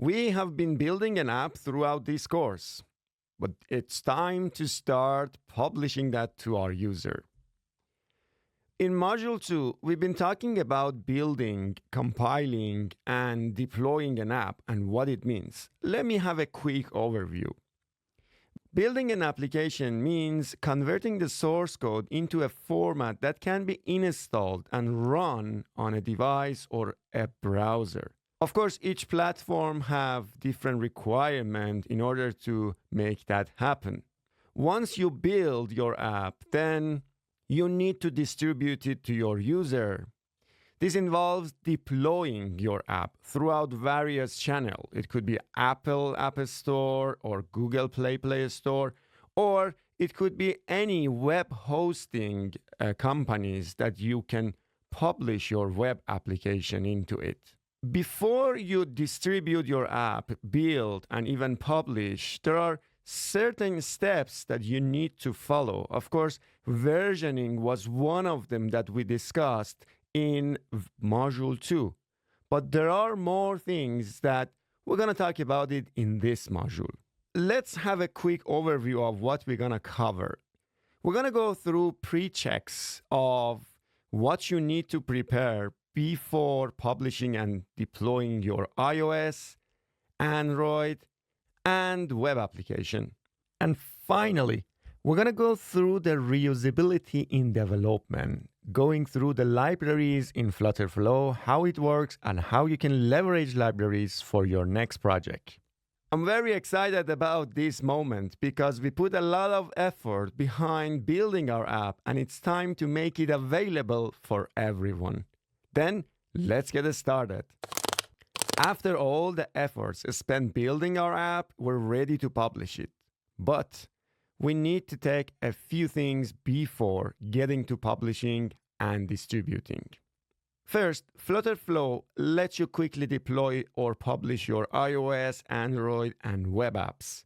We have been building an app throughout this course, but it's time to start publishing that to our user. In Module 2, we've been talking about building, compiling, and deploying an app and what it means. Let me have a quick overview. Building an application means converting the source code into a format that can be installed and run on a device or a browser. Of course, each platform have different requirements in order to make that happen. Once you build your app, then you need to distribute it to your user. This involves deploying your app throughout various channels. It could be Apple App Store or Google Play Store, or it could be any web hosting companies that you can publish your web application into it. Before you distribute your app, build, and even publish, there are certain steps that you need to follow. Of course, versioning was one of them that we discussed in Module 2. But there are more things that we're going to talk about it in this module. Let's have a quick overview of what we're going to cover. We're going to go through pre-checks of what you need to prepare before publishing and deploying your iOS, Android, and web application. And finally, we're going to go through the reusability in development, going through the libraries in FlutterFlow, how it works, and how you can leverage libraries for your next project. I'm very excited about this moment because we put a lot of effort behind building our app, and it's time to make it available for everyone. Then, let's get started. After all the efforts spent building our app, we're ready to publish it. But we need to take a few things before getting to publishing and distributing. First, FlutterFlow lets you quickly deploy or publish your iOS, Android, and web apps.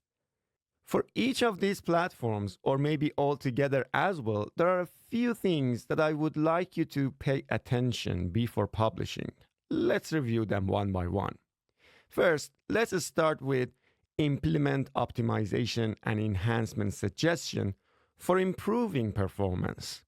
For each of these platforms, or maybe all together as well, there are a few things that I would like you to pay attention before publishing. Let's review them one by one. First, let's start with implement optimization and enhancement suggestion for improving performance.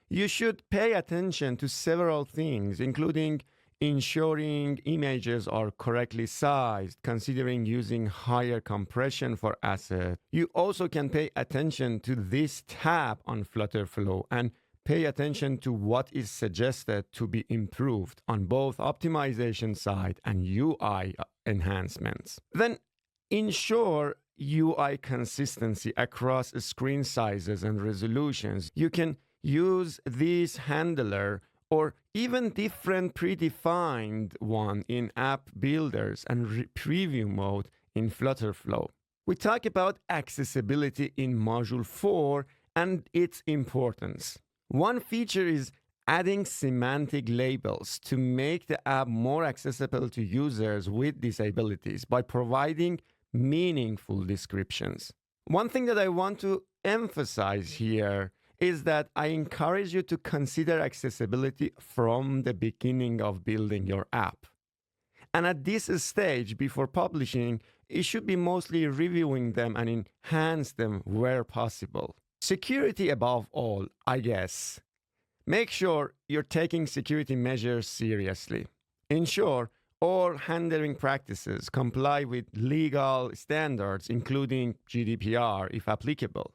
You should pay attention to several things, including ensuring images are correctly sized, considering using higher compression for assets. You also can pay attention to this tab on FlutterFlow and pay attention to what is suggested to be improved on both optimization side and UI enhancements. Then ensure UI consistency across screen sizes and resolutions. You can use this handler or even different predefined one in app builders and preview mode in FlutterFlow. We talk about accessibility in Module 4 and its importance. One feature is adding semantic labels to make the app more accessible to users with disabilities by providing meaningful descriptions. One thing that I want to emphasize here is that I encourage you to consider accessibility from the beginning of building your app. And at this stage, before publishing, it should be mostly reviewing them and enhance them where possible. Security above all, I guess. Make sure you're taking security measures seriously. Ensure all handling practices comply with legal standards, including GDPR if applicable.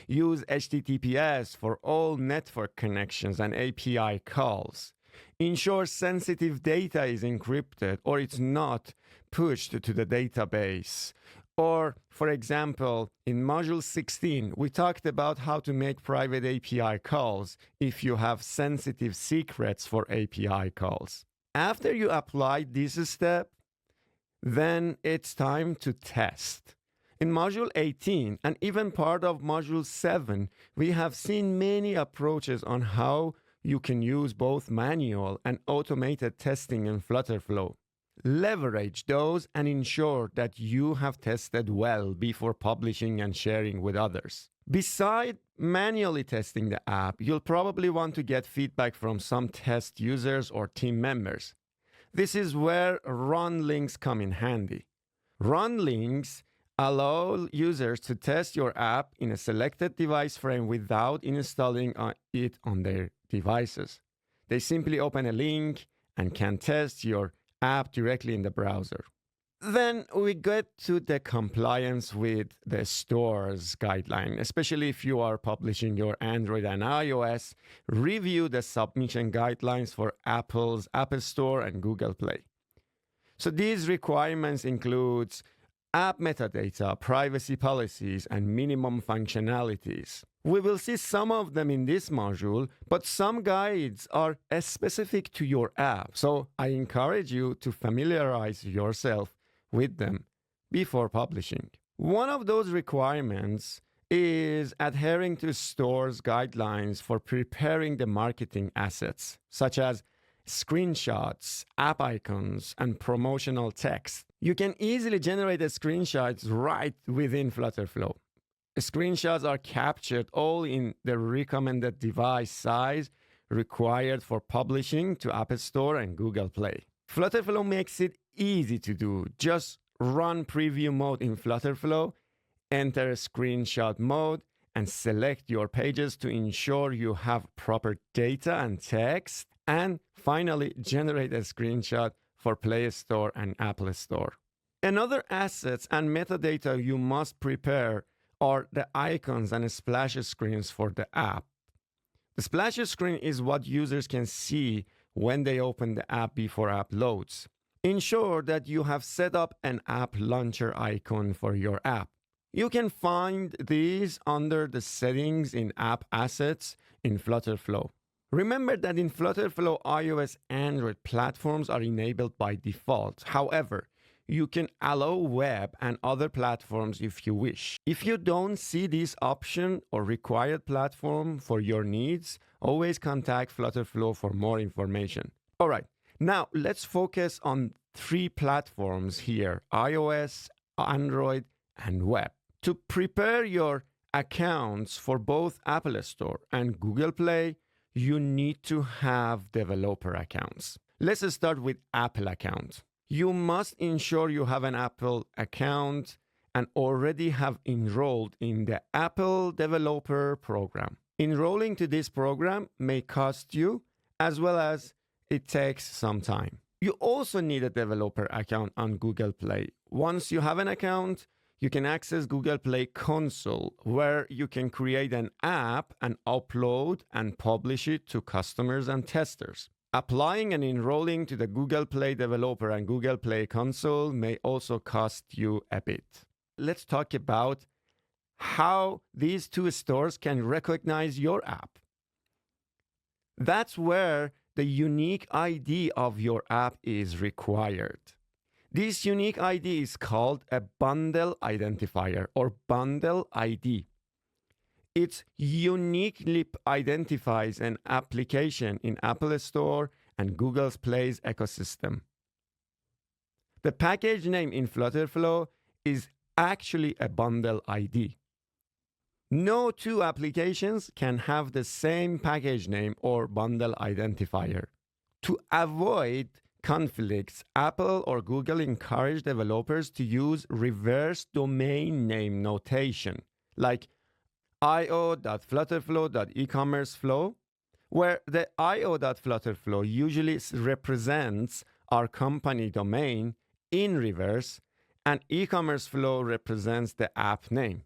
Use HTTPS for all network connections and API calls. Ensure sensitive data is encrypted or it's not pushed to the database. Or, for example, in Module 16, we talked about how to make private API calls if you have sensitive secrets for API calls. After you apply this step, then it's time to test. In Module 18 and even part of Module 7, we have seen many approaches on how you can use both manual and automated testing in FlutterFlow. Leverage those and ensure that you have tested well before publishing and sharing with others. Beside manually testing the app, you'll probably want to get feedback from some test users or team members. This is where run links come in handy. Run links allow users to test your app in a selected device frame without installing it on their devices. They simply open a link and can test your app directly in the browser. Then we get to the compliance with the store's guideline, especially if you are publishing your Android and iOS. Review the submission guidelines for Apple's App Store and Google Play. So these requirements include app metadata, privacy policies, and minimum functionalities. We will see some of them in this module, but some guides are specific to your app. So I encourage you to familiarize yourself with them before publishing. One of those requirements is adhering to store's guidelines for preparing the marketing assets, such as screenshots, app icons, and promotional text. You can easily generate the screenshots right within FlutterFlow. Screenshots are captured all in the recommended device size required for publishing to App Store and Google Play. FlutterFlow makes it easy to do. Just run preview mode in FlutterFlow, enter screenshot mode, and select your pages to ensure you have proper data and text, and finally generate a screenshot for Play Store and Apple Store. Another assets and metadata you must prepare are the icons and splash screens for the app. The splash screen is what users can see when they open the app before app loads. Ensure that you have set up an app launcher icon for your app. You can find these under the settings in App Assets in FlutterFlow. Remember that in FlutterFlow, iOS and Android platforms are enabled by default. However, you can allow web and other platforms if you wish. If you don't see this option or required platform for your needs, always contact FlutterFlow for more information. All right, now let's focus on 3 platforms here: iOS, Android, and web. To prepare your accounts for both Apple Store and Google Play, you need to have developer accounts. Let's start with Apple account. You must ensure you have an Apple account and already have enrolled in the Apple Developer Program. Enrolling to this program may cost you, as well as it takes some time. You also need a developer account on Google Play. Once you have an account, you can access Google Play Console, where you can create an app and upload and publish it to customers and testers. Applying and enrolling to the Google Play Developer and Google Play Console may also cost you a bit. Let's talk about how these 2 stores can recognize your app. That's where the unique ID of your app is required. This unique ID is called a bundle identifier or bundle ID. It uniquely identifies an application in Apple Store and Google Play's ecosystem. The package name in FlutterFlow is actually a bundle ID. No 2 applications can have the same package name or bundle identifier. To avoid conflicts, Apple or Google encourage developers to use reverse domain name notation, like io.flutterflow.ecommerceflow, where the io.flutterflow usually represents our company domain in reverse, and ecommerceflow represents the app name.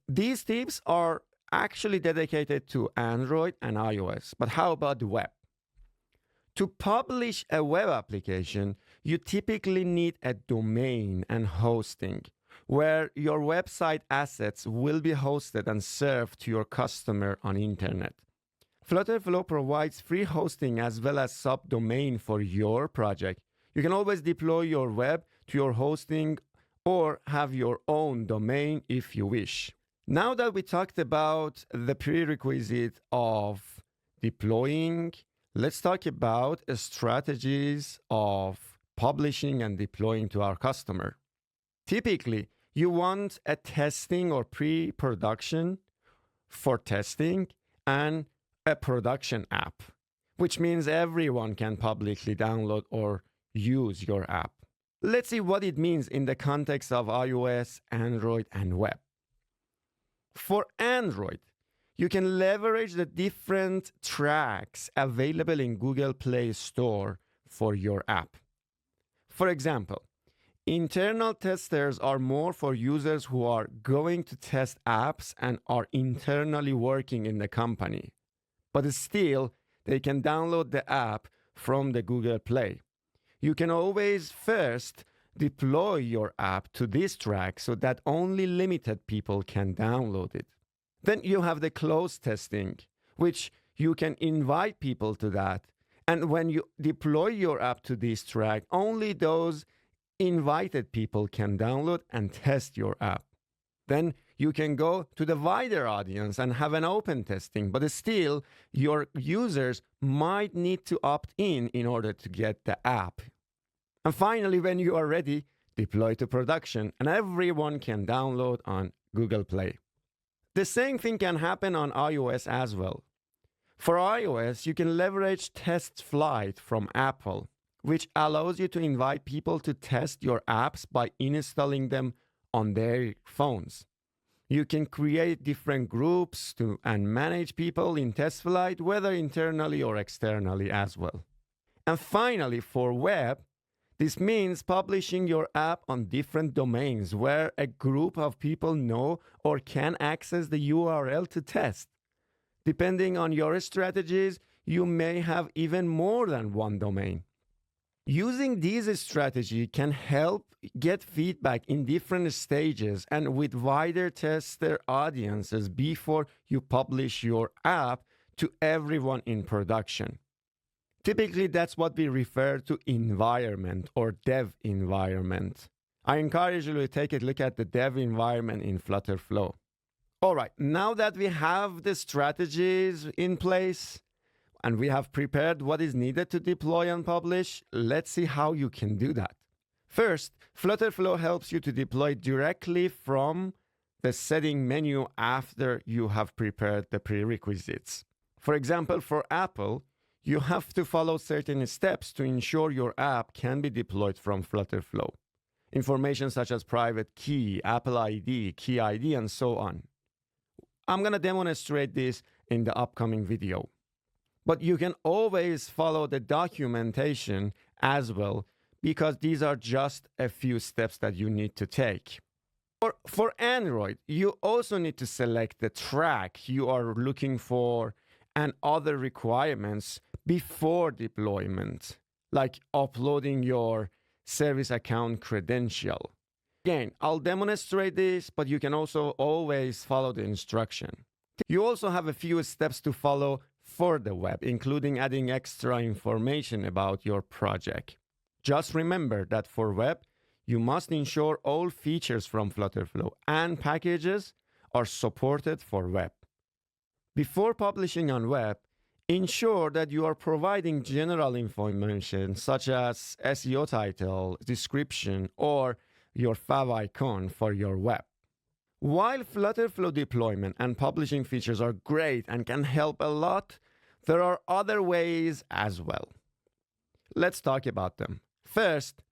These tips are actually dedicated to Android and iOS, but how about the web? To publish a web application, you typically need a domain and hosting, where your website assets will be hosted and served to your customer on internet. FlutterFlow provides free hosting as well as subdomain for your project. You can always deploy your web to your hosting or have your own domain if you wish. Now that we talked about the prerequisite of deploying, let's talk about strategies of publishing and deploying to our customer. Typically, you want a testing or pre-production for testing and a production app. which means everyone can publicly download or use your app. Let's see what it means in the context of iOS, Android, and web. For Android, you can leverage the different tracks available in Google Play Store for your app. For example, internal testers are more for users who are going to test apps and are internally working in the company. But still, they can download the app from the Google Play. You can always first deploy your app to this track so that only limited people can download it. Then you have the closed testing, which you can invite people to that. And when you deploy your app to this track, only those invited people can download and test your app. Then you can go to the wider audience and have an open testing, but still your users might need to opt in order to get the app. And finally, when you are ready, deploy to production and everyone can download on Google Play. The same thing can happen on iOS as well. For iOS, you can leverage Test Flight from Apple, which allows you to invite people to test your apps by installing them on their phones. You can create different groups and manage people in Test Flight, whether internally or externally as well. And finally, for web, this means publishing your app on different domains where a group of people know or can access the URL to test. Depending on your strategies, you may have even more than one domain. Using these strategies can help get feedback in different stages and with wider tester audiences before you publish your app to everyone in production. Typically, that's what we refer to environment or dev environment. I encourage you to take a look at the dev environment in FlutterFlow. All right, now that we have the strategies in place and we have prepared what is needed to deploy and publish, let's see how you can do that. First, FlutterFlow helps you to deploy directly from the setting menu after you have prepared the prerequisites. For example, for Apple, you have to follow certain steps to ensure your app can be deployed from FlutterFlow. Information such as private key, Apple ID, key ID, and so on. I'm going to demonstrate this in the upcoming video. But you can always follow the documentation as well, because these are just a few steps that you need to take. For Android, you also need to select the track you are looking for and other requirements before deployment, like uploading your service account credential. Again, I'll demonstrate this, but you can also always follow the instruction. You also have a few steps to follow for the web, including adding extra information about your project. Just remember that for web, you must ensure all features from FlutterFlow and packages are supported for web. Before publishing on web, ensure that you are providing general information such as SEO title, description, or your favicon for your web. While FlutterFlow deployment and publishing features are great and can help a lot, there are other ways as well. Let's talk about them. First,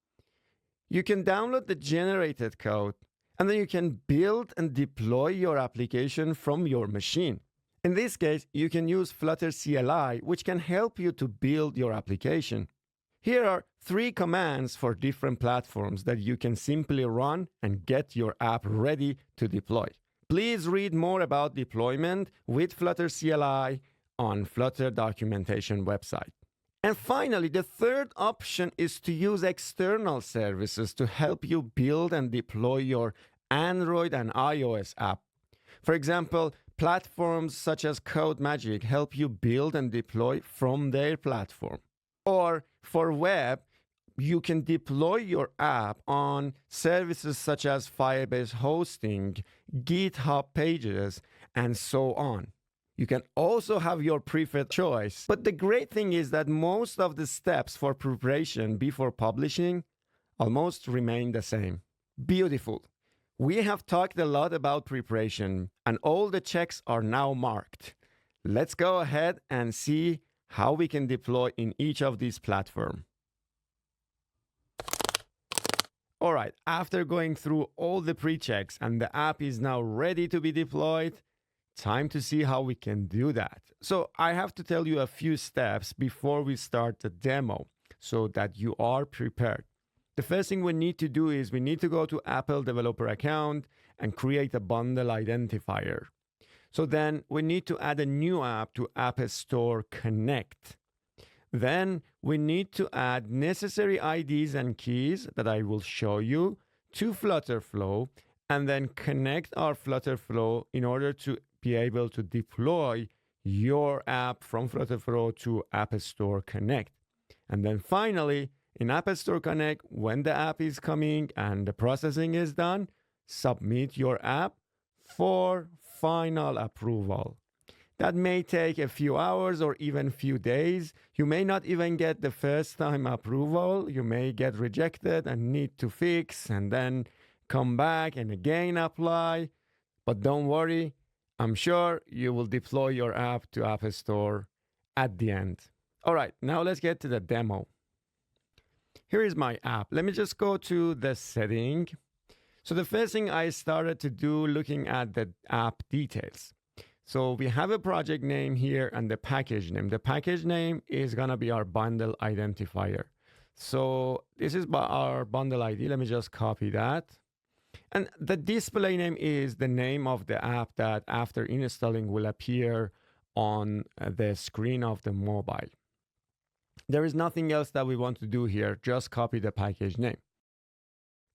you can download the generated code, and then you can build and deploy your application from your machine. In this case, you can use Flutter CLI, which can help you to build your application. Here are 3 commands for different platforms that you can simply run and get your app ready to deploy. Please read more about deployment with Flutter CLI on Flutter documentation website. And finally, the third option is to use external services to help you build and deploy your Android and iOS app. For example, platforms such as CodeMagic help you build and deploy from their platform. Or for web, you can deploy your app on services such as Firebase Hosting, GitHub Pages, and so on. You can also have your preferred choice. But the great thing is that most of the steps for preparation before publishing almost remain the same. Beautiful. We have talked a lot about preparation, and all the checks are now marked. Let's go ahead and see how we can deploy in each of these platforms. All right, after going through all the pre-checks and the app is now ready to be deployed, time to see how we can do that. So I have to tell you a few steps before we start the demo so that you are prepared. The first thing we need to do is we need to go to Apple developer account and create a bundle identifier. So then we need to add a new app to App Store Connect. Then we need to add necessary IDs and keys that I will show you to FlutterFlow and then connect our FlutterFlow in order to be able to deploy your app from FlutterFlow to App Store Connect. And then finally, in App Store Connect, when the app is coming and the processing is done, submit your app for final approval. That may take a few hours or even few days. You may not even get the first time approval. You may get rejected and need to fix and then come back and again apply. But don't worry, I'm sure you will deploy your app to App Store at the end. All right, now let's get to the demo. Here is my app. Let me just go to the setting. So the first thing I started to do looking at the app details. So we have a project name here and the package name. The package name is going to be our bundle identifier. So this is our bundle ID. Let me just copy that. And the display name is the name of the app that after installing will appear on the screen of the mobile. There is nothing else that we want to do here. Just copy the package name.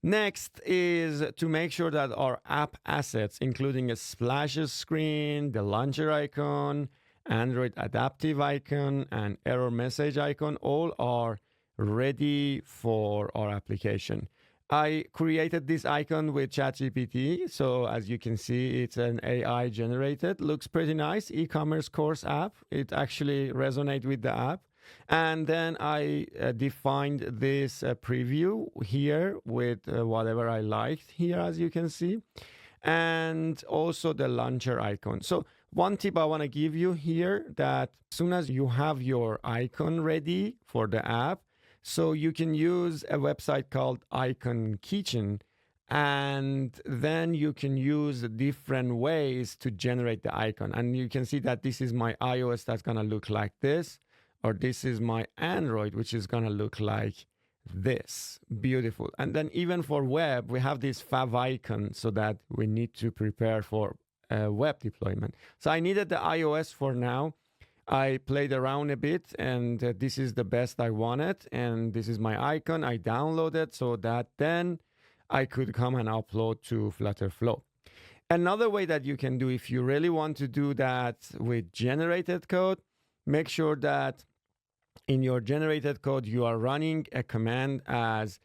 Next is to make sure that our app assets, including a splash screen, the launcher icon, Android adaptive icon, and error message icon, all are ready for our application. I created this icon with ChatGPT. So as you can see, it's an AI generated. Looks pretty nice. E-commerce course app. It actually resonates with the app. And then I defined this preview here with whatever I liked here, as you can see, and also the launcher icon. So one tip I want to give you here that as soon as you have your icon ready for the app, so you can use a website called Icon Kitchen, and then you can use different ways to generate the icon. And you can see that this is my iOS that's going to look like this. Or this is my Android, which is going to look like this. Beautiful. And then even for web, we have this favicon so that we need to prepare for web deployment. So I needed the iOS for now. I played around a bit and this is the best I wanted. And this is my icon. I downloaded so that then I could come and upload to FlutterFlow. Another way that you can do if you really want to do that with generated code, make sure that in your generated code, you are running a command as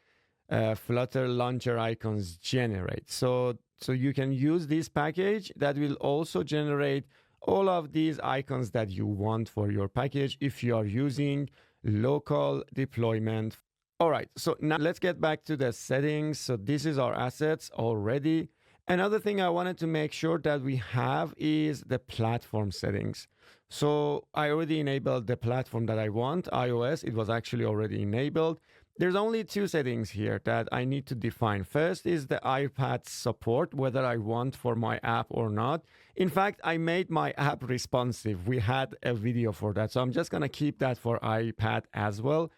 Flutter launcher icons generate. So you can use this package that will also generate all of these icons that you want for your package if you are using local deployment. All right, so now let's get back to the settings. So this is our assets already. Another thing I wanted to make sure that we have is the platform settings. So I already enabled the platform that I want, iOS. It was actually already enabled. There's only two settings here that I need to define. First is the iPad support, whether I want for my app or not. In fact, I made my app responsive. We had a video for that. So I'm just going to keep that for iPad as well.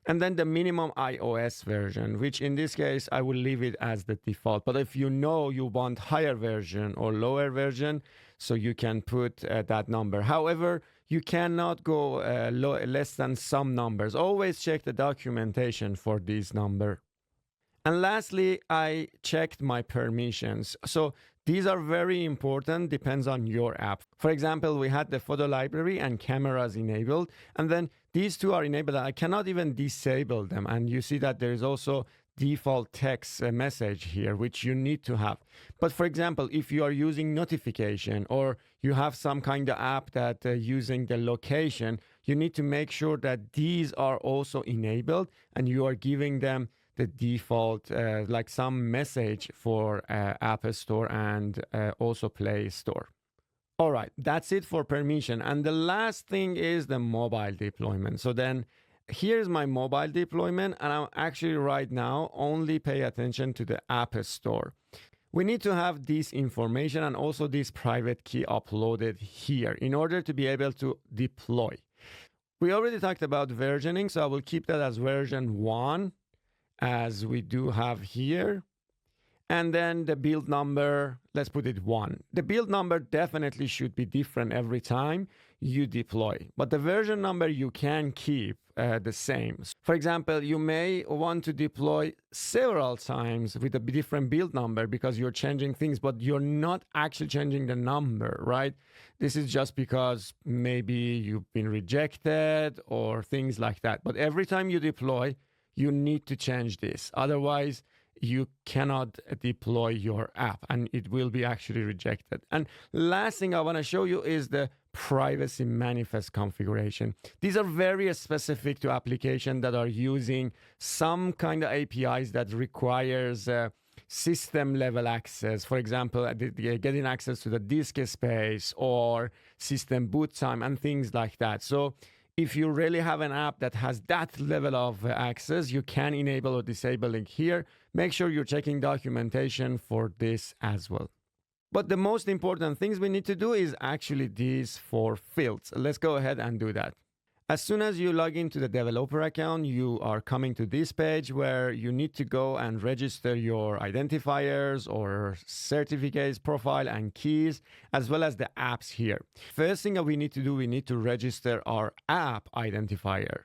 And then the minimum iOS version, which in this case, I will leave it as the default. But if you know you want higher version or lower version, so you can put that number. However, you cannot go less than some numbers. Always check the documentation for this number. And lastly, I checked my permissions. So these are very important, depends on your app. For example, we had the photo library and cameras enabled, and then these two are enabled. I cannot even disable them. And you see that there is also default text message here, which you need to have. But for example, if you are using notification or you have some kind of app that using the location, you need to make sure that these are also enabled and you are giving them the default, like some message for App Store and also Play Store. All right, that's it for permission. And the last thing is the mobile deployment. So then here's my mobile deployment, and I'm actually right now only pay attention to the App Store. We need to have this information and also this private key uploaded here in order to be able to deploy. We already talked about versioning, so I will keep that as version 1 as we do have here. And then the build number, let's put it 1. The build number definitely should be different every time you deploy, but the version number you can keep the same. For example, you may want to deploy several times with a different build number because you're changing things, but you're not actually changing the number, right? This is just because maybe you've been rejected or things like that. But every time you deploy, you need to change this. Otherwise, you cannot deploy your app and it will be actually rejected. And last thing I want to show you is the privacy manifest configuration. These are very specific to applications that are using some kind of APIs that requires system level access. For example, getting access to the disk space or system boot time and things like that. So if you really have an app that has that level of access, you can enable or disable it here. Make sure you're checking documentation for this as well. But the most important things we need to do is actually these 4 fields. Let's go ahead and do that. As soon as you log into the developer account, you are coming to this page where you need to go and register your identifiers or certificates, profile, and keys, as well as the apps here. First thing that we need to do, we need to register our app identifier.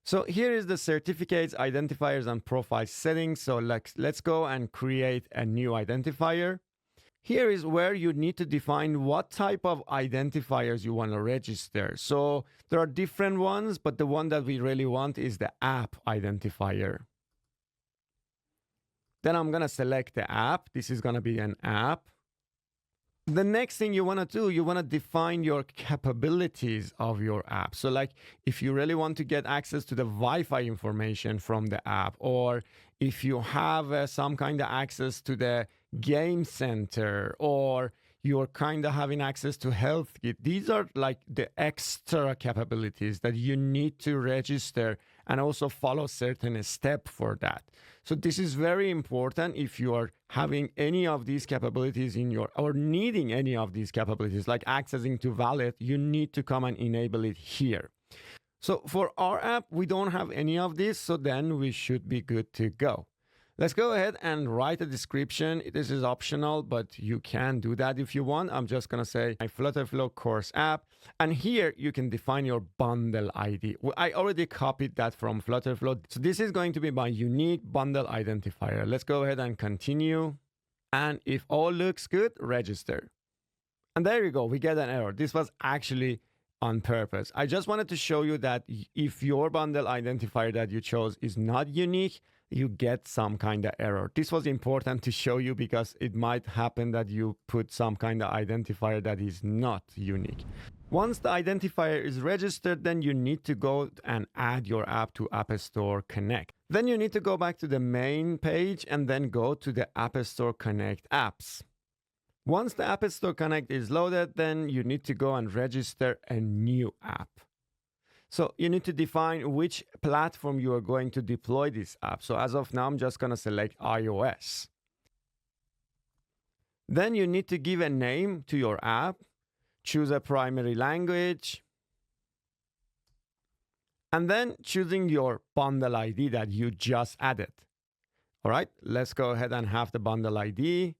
So here is the certificates, identifiers, and profile settings. So let's go and create a new identifier. Here is where you need to define what type of identifiers you want to register. So there are different ones, but the one that we really want is the app identifier. Then I'm going to select the app. This is going to be an app. The next thing you want to do, you want to define your capabilities of your app. So like if you really want to get access to the Wi-Fi information from the app, or if you have some kind of access to the game center, or you're kind of having access to health kit. These are like the extra capabilities that you need to register and also follow certain step for that. So this is very important if you are having any of these capabilities in your, or needing any of these capabilities, like accessing to wallet, you need to come and enable it here. So for our app, we don't have any of this, so then we should be good to go. Let's go ahead and write a description. This is optional, but you can do that if you want. I'm just going to say my FlutterFlow course app. And here you can define your bundle ID. I already copied that from FlutterFlow. So this is going to be my unique bundle identifier. Let's go ahead and continue. And if all looks good, register. And there you go. We get an error. This was actually on purpose. I just wanted to show you that if your bundle identifier that you chose is not unique, you get some kind of error. This was important to show you because it might happen that you put some kind of identifier that is not unique. Once the identifier is registered, then you need to go and add your app to App Store Connect. Then you need to go back to the main page and then go to the App Store Connect apps. Once the App Store Connect is loaded, then you need to go and register a new app. So you need to define which platform you are going to deploy this app. So as of now, I'm just going to select iOS. Then you need to give a name to your app, choose a primary language, and then choosing your bundle ID that you just added. All right, let's go ahead and have the bundle ID.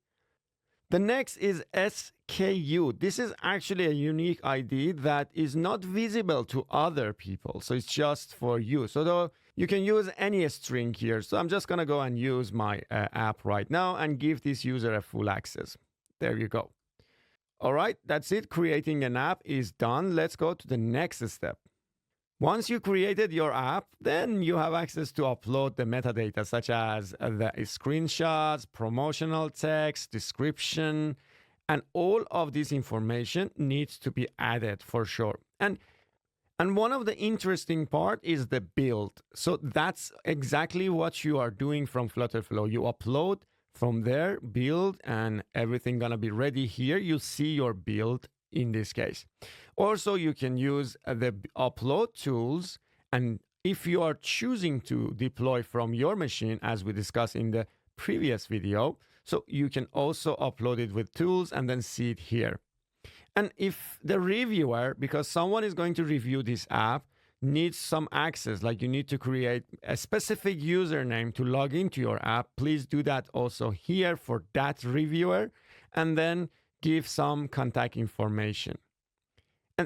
The next is SKU. This is actually a unique ID that is not visible to other people. So it's just for you. So though you can use any string here. So I'm just going to go and use my app right now and give this user a full access. There you go. All right, that's it. Creating an app is done. Let's go to the next step. Once you created your app, then you have access to upload the metadata such as the screenshots, promotional text, description, and all of this information needs to be added for sure. And one of the interesting part is the build. So that's exactly what you are doing from FlutterFlow. You upload From there, build, and everything gonna be ready here. You see your build in this case. Also, you can use the upload tools, and if you are choosing to deploy from your machine, as we discussed in the previous video, so you can also upload it with tools and then see it here. And if the reviewer, because someone is going to review this app, needs some access, like you need to create a specific username to log into your app, please do that also here for that reviewer, and then give some contact information.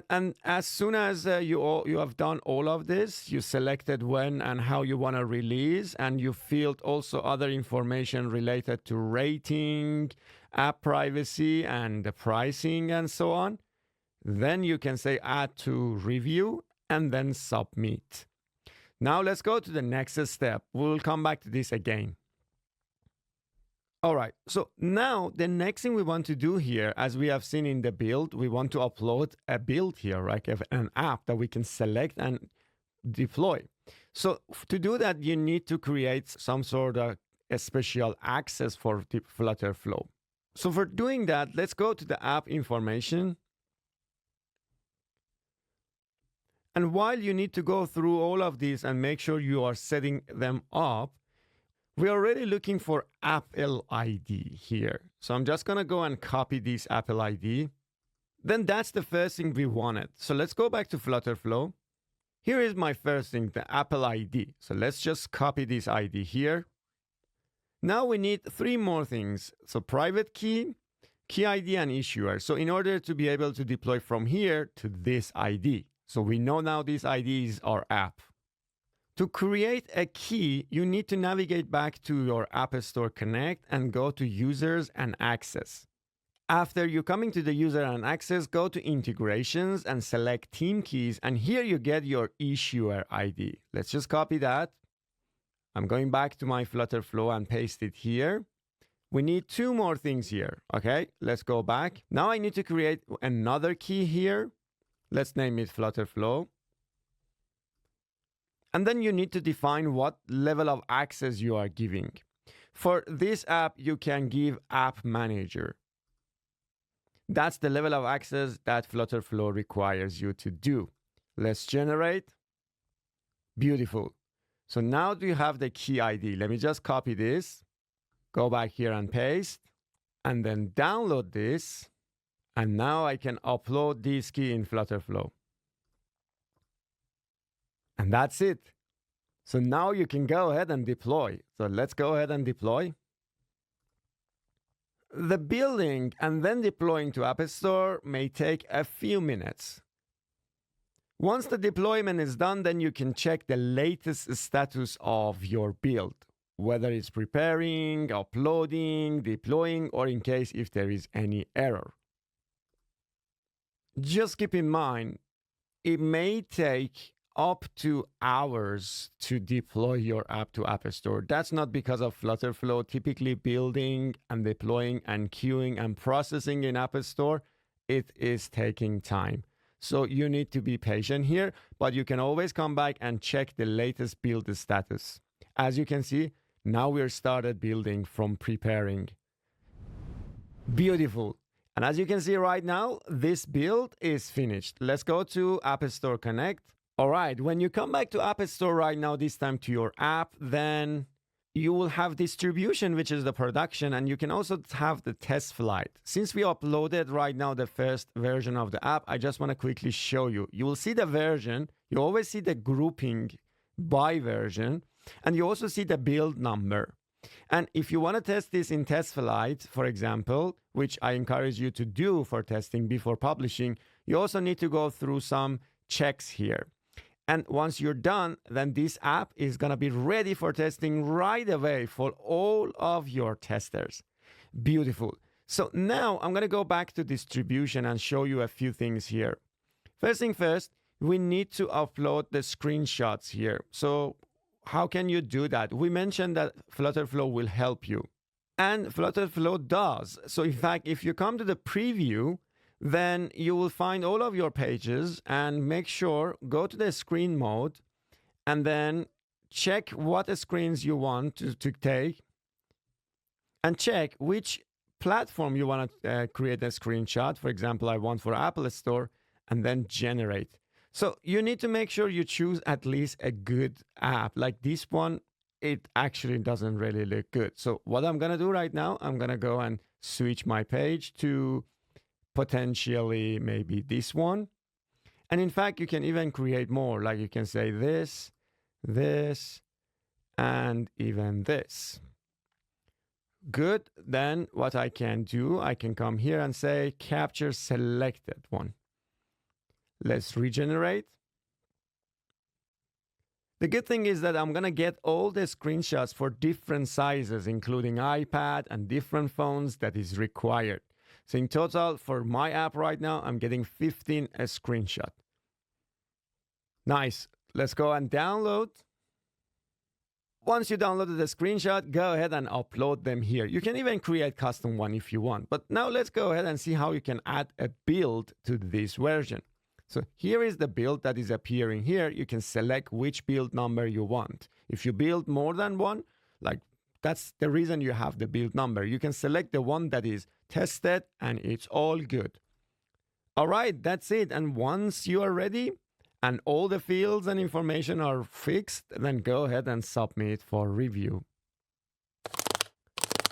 And as soon as you have done all of this, you selected when and how you want to release, and you filled also other information related to rating, app privacy, and the pricing, and so on, then you can say add to review and then submit. Now let's go to the next step. We'll come back to this again. All right, so now the next thing we want to do here, as we have seen in the build, we want to upload a build here, like an app that we can select and deploy. So to do that, you need to create some sort of a special access for the FlutterFlow. So for doing that, let's go to the app information. And while you need to go through all of these and make sure you are setting them up, we're already looking for Apple ID here. So I'm just going to go and copy this Apple ID. Then that's the first thing we wanted. So let's go back to FlutterFlow. Here is my first thing, the Apple ID. So let's just copy this ID here. Now we need three more things. So private key, key ID, and issuer. So in order to be able to deploy from here to this ID. So we know now this ID is our app. To create a key, you need to navigate back to your App Store Connect and go to Users and Access. After you coming to the User and Access, go to Integrations and select Team Keys, and here you get your Issuer ID. Let's just copy that. I'm going back to my FlutterFlow and paste it here. We need two more things here, okay? Let's go back. Now I need to create another key here. Let's name it FlutterFlow. And then you need to define what level of access you are giving. For this app, you can give App Manager. That's the level of access that FlutterFlow requires you to do. Let's generate. Beautiful. So now do you have the key ID? Let me just copy this, go back here and paste, and then download this. And now I can upload this key in FlutterFlow. And that's it. So now you can go ahead and deploy. So let's go ahead and deploy. The building and then deploying to App Store may take a few minutes. Once the deployment is done, then you can check the latest status of your build, whether it's preparing, uploading, deploying, or in case if there is any error. Just keep in mind, it may take up to hours to deploy your app to App Store. That's not because of FlutterFlow. Typically building and deploying and queuing and processing in App Store, it is taking time. So you need to be patient here, but you can always come back and check the latest build status. As you can see, now we're started building from preparing. Beautiful. And as you can see right now, this build is finished. Let's go to App Store Connect. All right, when you come back to App Store right now, this time to your app, then you will have distribution, which is the production, and you can also have the test flight. Since we uploaded right now the first version of the app, I just want to quickly show you. You will see the version. You always see the grouping by version, and you also see the build number. And if you want to test this in test flight, for example, which I encourage you to do for testing before publishing, you also need to go through some checks here. And once you're done, then this app is going to be ready for testing right away for all of your testers. Beautiful. So now I'm going to go back to distribution and show you a few things here. First thing first, we need to upload the screenshots here. So how can you do that? We mentioned that FlutterFlow will help you. And FlutterFlow does. So in fact, if you come to the preview, then you will find all of your pages and make sure, go to the screen mode and then check what screens you want to take. and check which platform you want to create a screenshot. For example, I want for Apple Store, and then generate. So you need to make sure you choose at least a good app. Like this one, it actually doesn't really look good. So what I'm going to do right now, I'm going to go and switch my page to potentially maybe this one. And in fact, you can even create more. Like you can say this, this, and even this. Good. Then what I can do, I can come here and say capture selected one. Let's regenerate. The good thing is that I'm going to get all the screenshots for different sizes, including iPad and different phones that is required. So in total, for my app right now, I'm getting 15 a screenshot. Nice. Let's go and download. Once you downloaded the screenshot, go ahead and upload them here. You can even create custom one if you want. But now let's go ahead and see how you can add a build to this version. So here is the build that is appearing here. You can select which build number you want. If you build more than one, like that's the reason you have the build number. You can select the one that is tested and it's all good. All right, that's it. And once you are ready and all the fields and information are fixed, then go ahead and submit for review.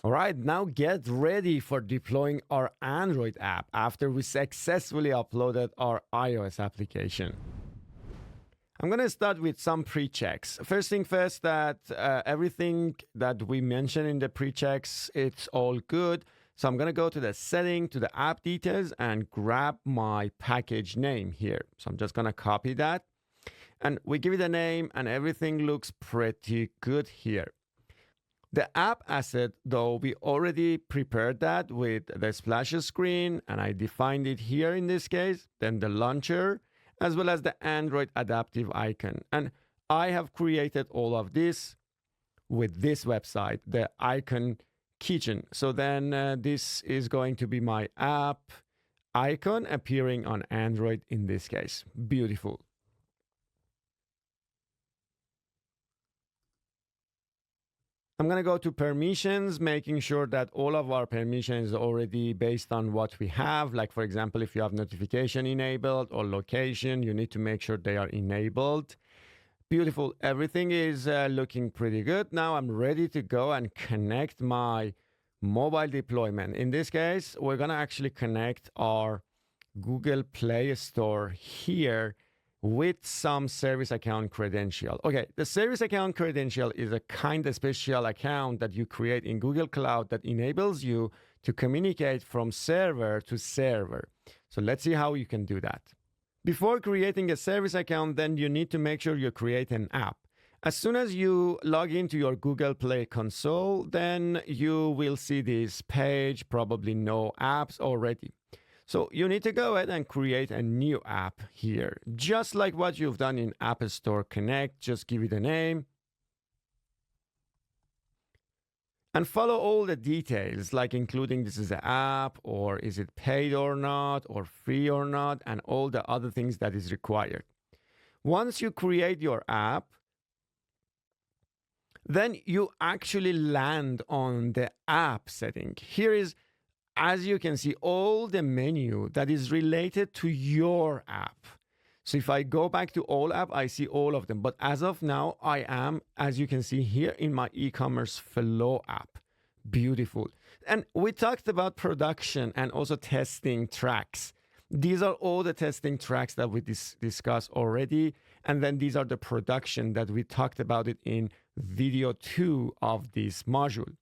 All right, now get ready for deploying our Android app after we successfully uploaded our iOS application. I'm going to start with some pre-checks. First thing first, that everything that we mentioned in the pre-checks, it's all good. So I'm going to go to the setting, to the app details, and grab my package name here. So I'm just going to copy that. And we give it a name, and everything looks pretty good here. The app asset, though, we already prepared that with the splash screen, and I defined it here in this case, then the launcher, as well as the Android adaptive icon. And I have created all of this with this website, the icon kitchen. So then this is going to be my app icon appearing on Android in this case. Beautiful. I'm going to go to permissions, making sure that all of our permissions is already based on what we have. Like, for example, if you have notification enabled or location, you need to make sure they are enabled. Beautiful. Everything is looking pretty good. Now I'm ready to go and connect my mobile deployment. In this case, we're going to actually connect our Google Play Store here with some service account credential. Okay, the service account credential is a kind of special account that you create in Google Cloud that enables you to communicate from server to server. So let's see how you can do that. Before creating a service account, then you need to make sure you create an app. As soon as you log into your Google Play console, then you will see this page, probably no apps already. So you need to go ahead and create a new app here, just like what you've done in App Store Connect. Just give it a name and follow all the details, like including this is an app, or is it paid or not, or free or not, and all the other things that is required. Once you create your app, then you actually land on the app setting. Here is, as you can see, all the menu that is related to your app. So if I go back to all app, I see all of them. But as of now, I am, as you can see here, in my e-commerce flow app. Beautiful. And we talked about production and also testing tracks. These are all the testing tracks that we discussed already. And then these are the production that we talked about it in video 2 of this module.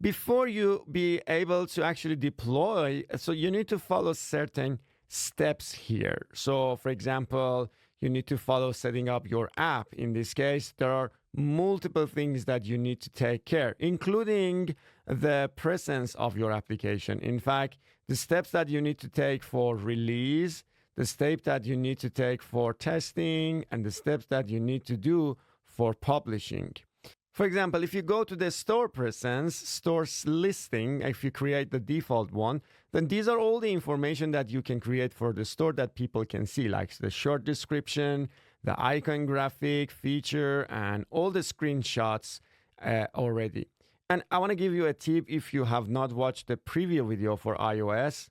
Before you be able to actually deploy, so you need to follow certain steps here. So for example, you need to follow setting up your app. In this case, there are multiple things that you need to take care, including the presence of your application. In fact, the steps that you need to take for release, the step that you need to take for testing, and the steps that you need to do for publishing. For example, if you go to the store presence, stores listing, if you create the default one, then these are all the information that you can create for the store that people can see, like the short description, the icon graphic, feature, and all the screenshots already. And I want to give you a tip if you have not watched the preview video for iOS.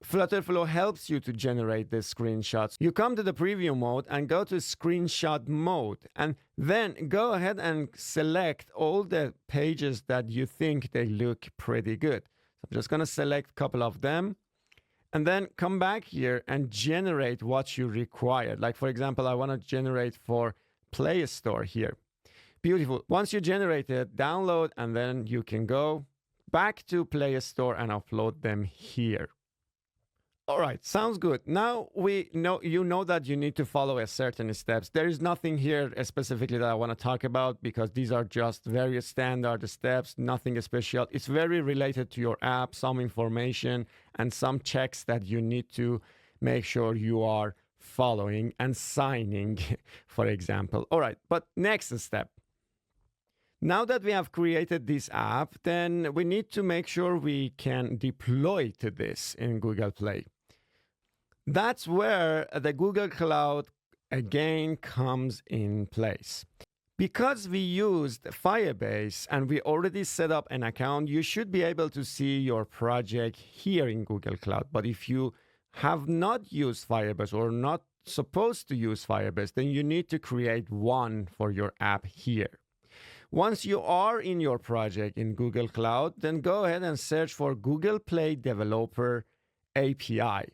FlutterFlow helps you to generate the screenshots. You come to the preview mode and go to screenshot mode, and then go ahead and select all the pages that you think they look pretty good. So I'm just going to select a couple of them, and then come back here and generate what you require. Like, for example, I want to generate for Play Store here. Beautiful. Once you generate it, download, and then you can go back to Play Store and upload them here. All right, sounds good. Now you know that you need to follow a certain steps. There is nothing here specifically that I want to talk about because these are just very standard steps, nothing special. It's very related to your app, some information and some checks that you need to make sure you are following and signing, for example. All right, but next step. Now that we have created this app, then we need to make sure we can deploy to this in Google Play. That's where the Google Cloud again comes in place. Because we used Firebase and we already set up an account, you should be able to see your project here in Google Cloud. But if you have not used Firebase or not supposed to use Firebase, then you need to create one for your app here. Once you are in your project in Google Cloud, then go ahead and search for Google Play Developer API.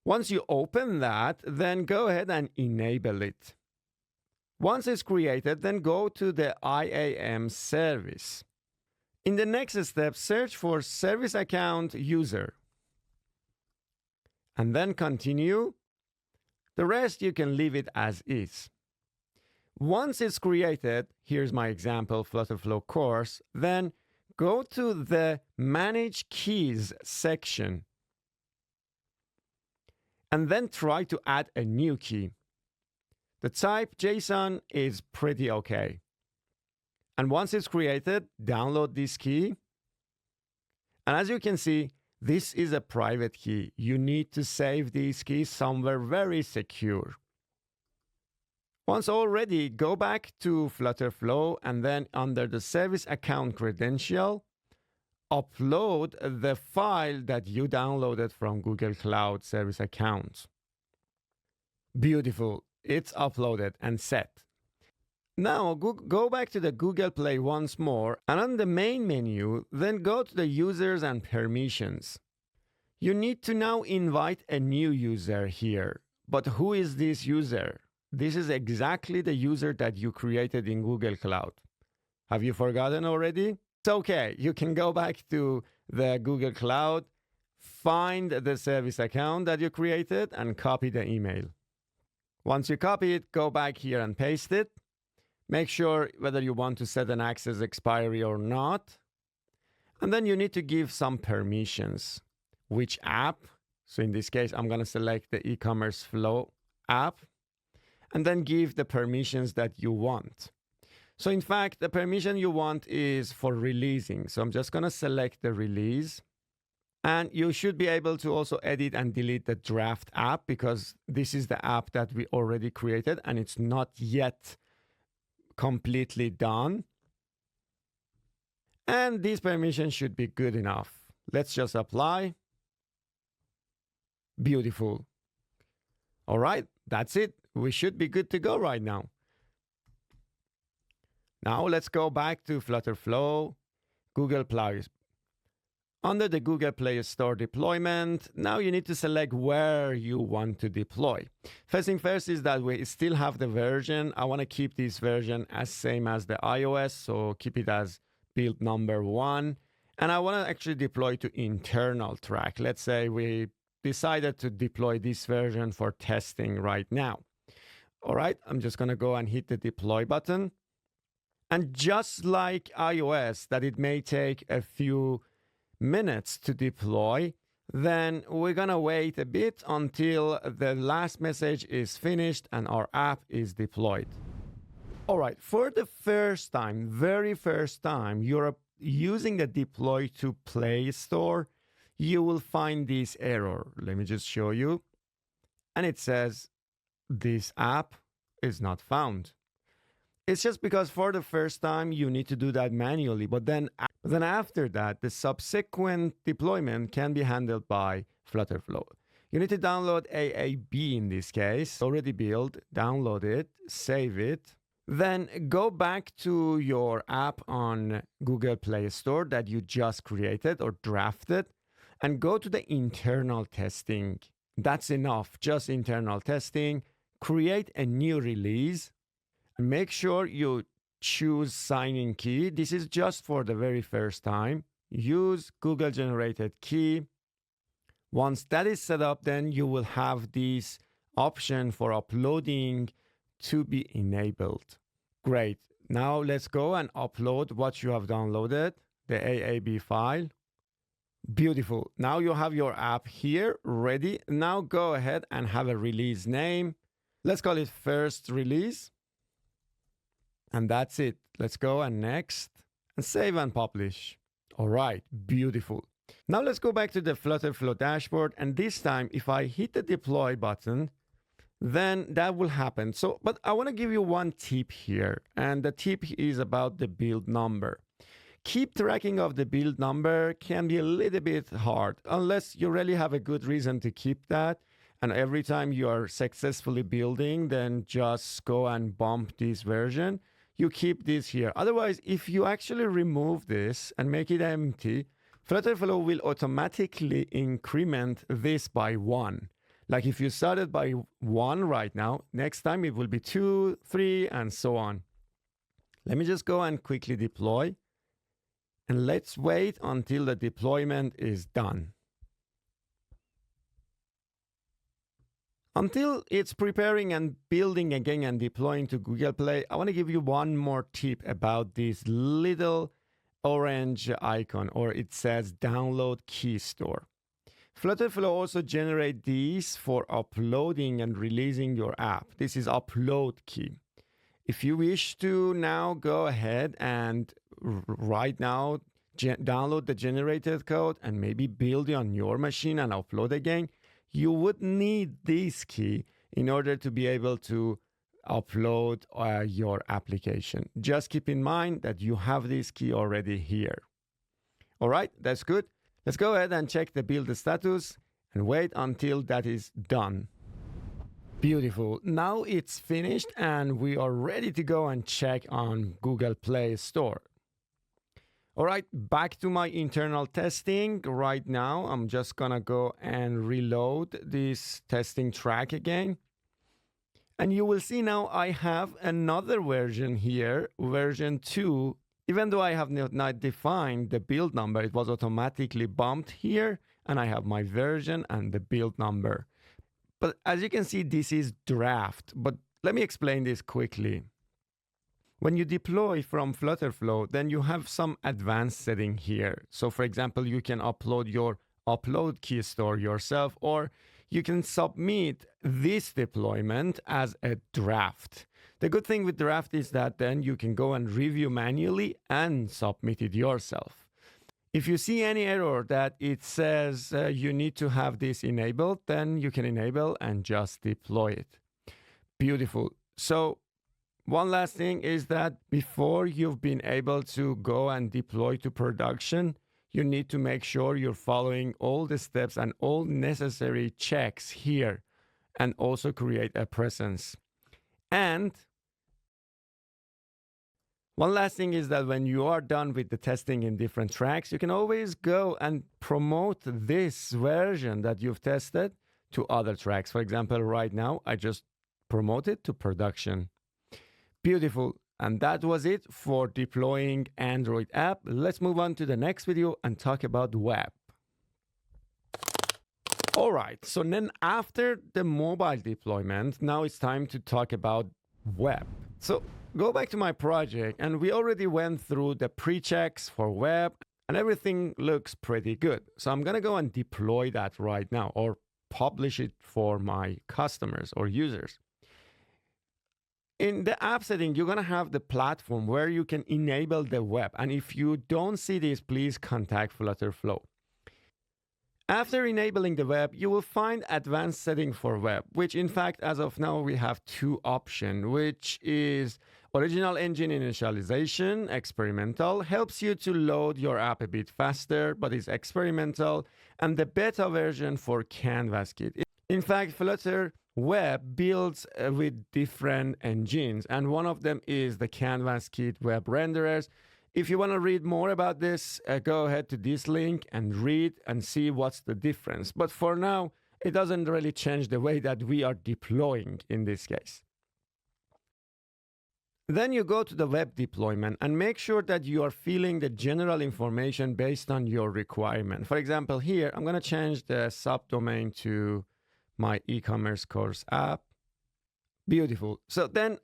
Once you open that, then go ahead and enable it. Once it's created, then go to the IAM service. In the next step, search for service account user. And then continue. The rest you can leave it as is. Once it's created, here's my example FlutterFlow course, then go to the Manage Keys section. And then try to add a new key. The type JSON is pretty okay. And once it's created, download this key. And as you can see, this is a private key. You need to save these keys somewhere very secure. Once all ready, go back to FlutterFlow and then under the service account credential, upload the file that you downloaded from Google Cloud Service Account. Beautiful. It's uploaded and set. Now go back to the Google Play once more, and on the main menu, then go to the users and permissions. You need to now invite a new user here. But who is this user? This is exactly the user that you created in Google Cloud. Have you forgotten already? It's okay. You can go back to the Google Cloud, find the service account that you created, and copy the email. Once you copy it, go back here and paste it. Make sure whether you want to set an access expiry or not. And then you need to give some permissions. Which app? So in this case, I'm going to select the e-commerce flow app. And then give the permissions that you want. So in fact, the permission you want is for releasing. So I'm just going to select the release. And you should be able to also edit and delete the draft app because this is the app that we already created and it's not yet completely done. And these permissions should be good enough. Let's just apply. Beautiful. All right, that's it. We should be good to go right now. Now let's go back to FlutterFlow, Google Play. Under the Google Play Store deployment, now you need to select where you want to deploy. First thing first is that we still have the version. I want to keep this version as same as the iOS, so keep it as build number 1. And I want to actually deploy to internal track. Let's say we decided to deploy this version for testing right now. All right, I'm just going to go and hit the deploy button. And just like iOS, that it may take a few minutes to deploy, then we're going to wait a bit until the last message is finished and our app is deployed. All right, for the first time, very first time, you're using the deploy to Play Store, you will find this error. Let me just show you. And it says, this app is not found. It's just because for the first time you need to do that manually, but then after that, the subsequent deployment can be handled by FlutterFlow. You need to download AAB in this case, already built, download it, save it. Then go back to your app on Google Play Store that you just created or drafted and go to the internal testing. That's enough, just internal testing. Create a new release and make sure you choose sign-in key. This is just for the very first time. Use Google generated key. Once that is set up, then you will have this option for uploading to be enabled. Great. Now let's go and upload what you have downloaded, the AAB file. Beautiful. Now you have your app here ready. Now go ahead and have a release name. Let's call it first release. And that's it. Let's go and next and save and publish. All right, beautiful. Now let's go back to the FlutterFlow dashboard. And this time, if I hit the deploy button, then that will happen. So, but I want to give you one tip here. And the tip is about the build number. Keep tracking of the build number can be a little bit hard unless you really have a good reason to keep that. And every time you are successfully building, then just go and bump this version. You keep this here. Otherwise, if you actually remove this and make it empty, FlutterFlow will automatically increment this by 1. Like if you started by 1 right now, next time it will be 2, 3, and so on. Let me just go and quickly deploy. And let's wait until the deployment is done. Until it's preparing and building again and deploying to Google Play, I want to give you one more tip about this little orange icon, or it says download key store. FlutterFlow also generates these for uploading and releasing your app. This is upload key. If you wish to now go ahead and right now download the generated code and maybe build it on your machine and upload again, you would need this key in order to be able to upload your application. Just keep in mind that you have this key already here. All right, that's good. Let's go ahead and check the build status and wait until that is done. Beautiful. Now it's finished and we are ready to go and check on Google Play Store. All right, back to my internal testing. Right now, I'm just gonna go and reload this testing track again. And you will see now I have another version here, version 2. Even though I have not defined the build number, it was automatically bumped here. And I have my version and the build number. But as you can see, this is draft. But let me explain this quickly. When you deploy from FlutterFlow, then you have some advanced setting here. So for example, you can upload your upload key store yourself, or you can submit this deployment as a draft. The good thing with draft is that then you can go and review manually and submit it yourself. If you see any error that it says you need to have this enabled, then you can enable and just deploy it. Beautiful. So one last thing is that before you've been able to go and deploy to production, you need to make sure you're following all the steps and all necessary checks here and also create a presence. And one last thing is that when you are done with the testing in different tracks, you can always go and promote this version that you've tested to other tracks. For example, right now, I just promote it to production. Beautiful. And that was it for deploying Android app. Let's move on to the next video and talk about web. All right, so then after the mobile deployment, now it's time to talk about web. So go back to my project and we already went through the pre-checks for web and everything looks pretty good. So I'm gonna go and deploy that right now or publish it for my customers or users. In the app setting, you're going to have the platform where you can enable the web. And if you don't see this, please contact FlutterFlow. After enabling the web, you will find advanced setting for web, which in fact, as of now, we have 2 options, which is Original engine initialization, experimental, helps you to load your app a bit faster, but is experimental, and the beta version for Canvas Kit. In fact, Flutter Web builds with different engines, and one of them is the Canvas Kit web renderers. If you want to read more about this, go ahead to this link and read and see what's the difference. But for now, it doesn't really change the way that we are deploying in this case. Then you go to the web deployment and make sure that you are filling the general information based on your requirement. For example, here, I'm going to change the subdomain to my e-commerce course app. Beautiful. So then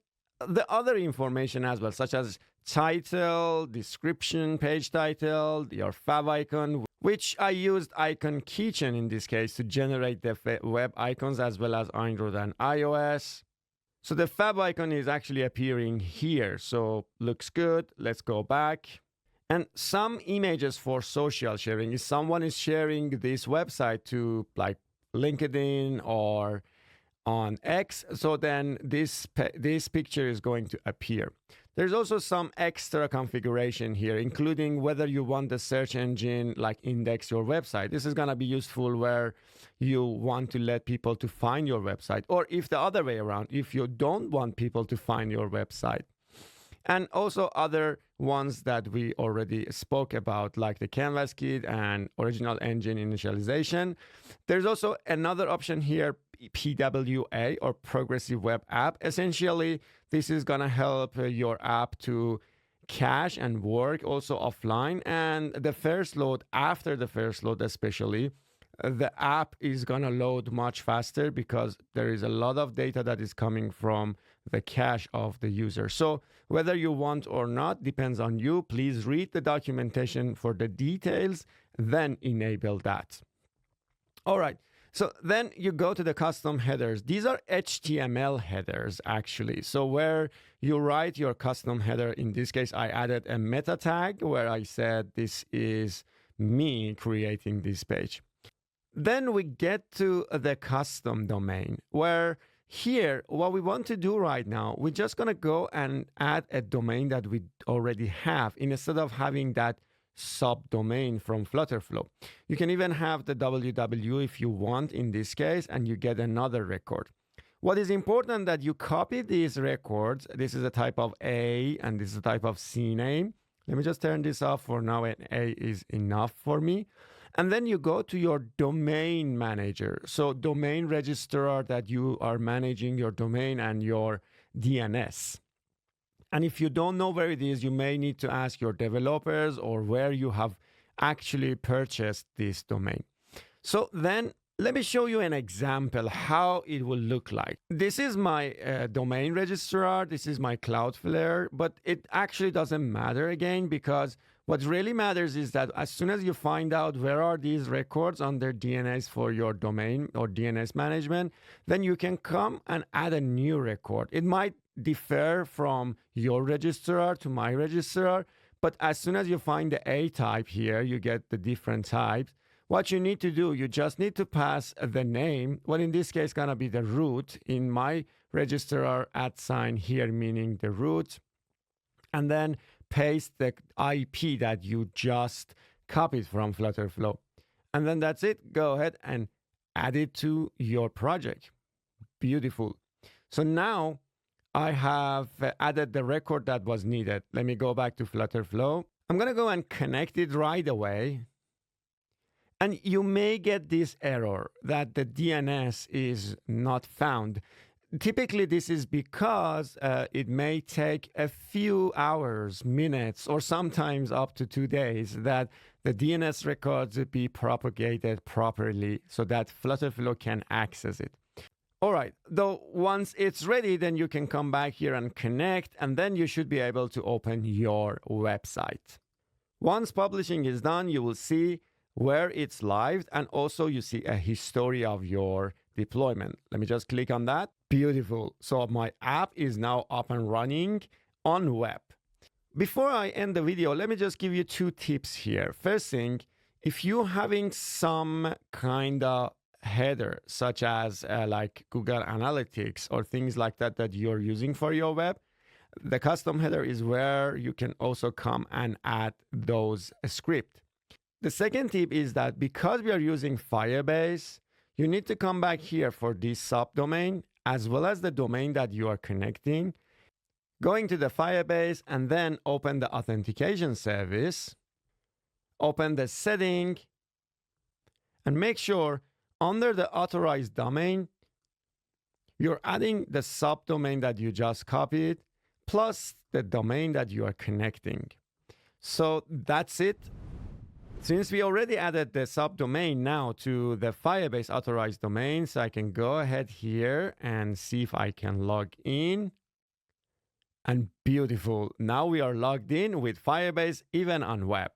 the other information as well, such as title, description, page title, your fav icon, which I used Icon Kitchen in this case to generate the web icons as well as Android and iOS. So the fav icon is actually appearing here. So looks good. Let's go back. And some images for social sharing. If someone is sharing this website to like LinkedIn or on X, so then this picture is going to appear. There's also some extra configuration here, including whether you want the search engine like index your website. This is going to be useful where you want to let people to find your website, or if the other way around, if you don't want people to find your website. And also other ones that we already spoke about, like the Canvas Kit and original engine initialization. There's also another option here, PWA, or progressive web app. Essentially, this is going to help your app to cache and work also offline. And the first load, after the first load especially, the app is going to load much faster because there is a lot of data that is coming from the cache of the user. So whether you want or not depends on you. Please read the documentation for the details, then enable that. All right. So then you go to the custom headers. These are HTML headers, actually. So where you write your custom header, in this case, I added a meta tag where I said this is me creating this page. Then we get to the custom domain, where here, what we want to do right now, we're just going to go and add a domain that we already have instead of having that subdomain from FlutterFlow. You can even have the www if you want in this case, and you get another record. What is important that you copy these records. This is a type of A and this is a type of C name. Let me just turn this off for now, and A is enough for me. And then you go to your domain manager. So domain registrar that you are managing your domain and your DNS. And if you don't know where it is, you may need to ask your developers or where you have actually purchased this domain. So then let me show you an example how it will look like. This is my domain registrar. This is my Cloudflare, but it actually doesn't matter again, because what really matters is that as soon as you find out where are these records under DNS for your domain or DNS management, then you can come and add a new record. It might differ from your registrar to my registrar, but as soon as you find the A type here, you get the different types. What you need to do, you just need to pass the name. Well, in this case, going to be the root. In my registrar, @ here, meaning the root. And then paste the IP that you just copied from FlutterFlow. And then that's it. Go ahead and add it to your project. Beautiful. So now I have added the record that was needed. Let me go back to FlutterFlow. I'm going to go and connect it right away. And you may get this error that the DNS is not found. Typically, this is because it may take a few hours, minutes, or sometimes up to 2 days that the DNS records be propagated properly so that FlutterFlow can access it. All right, though once it's ready, then you can come back here and connect, and then you should be able to open your website. Once publishing is done, you will see where it's live, and also you see a history of your deployment. Let me just click on that. Beautiful. So my app is now up and running on web. Before I end the video, let me just give you 2 tips here. First thing, if you're having some kind of header, such as like Google Analytics or things like that that you're using for your web, The custom header is where you can also come and add those scripts. The second tip is that because we are using Firebase, you need to come back here for this subdomain as well as the domain that you are connecting. Going to the Firebase and then open the authentication service, open the setting, and make sure under the authorized domain, you're adding the subdomain that you just copied plus the domain that you are connecting. So that's it. Since we already added the subdomain now to the Firebase authorized domain, so I can go ahead here and see if I can log in. And beautiful. Now we are logged in with Firebase even on web.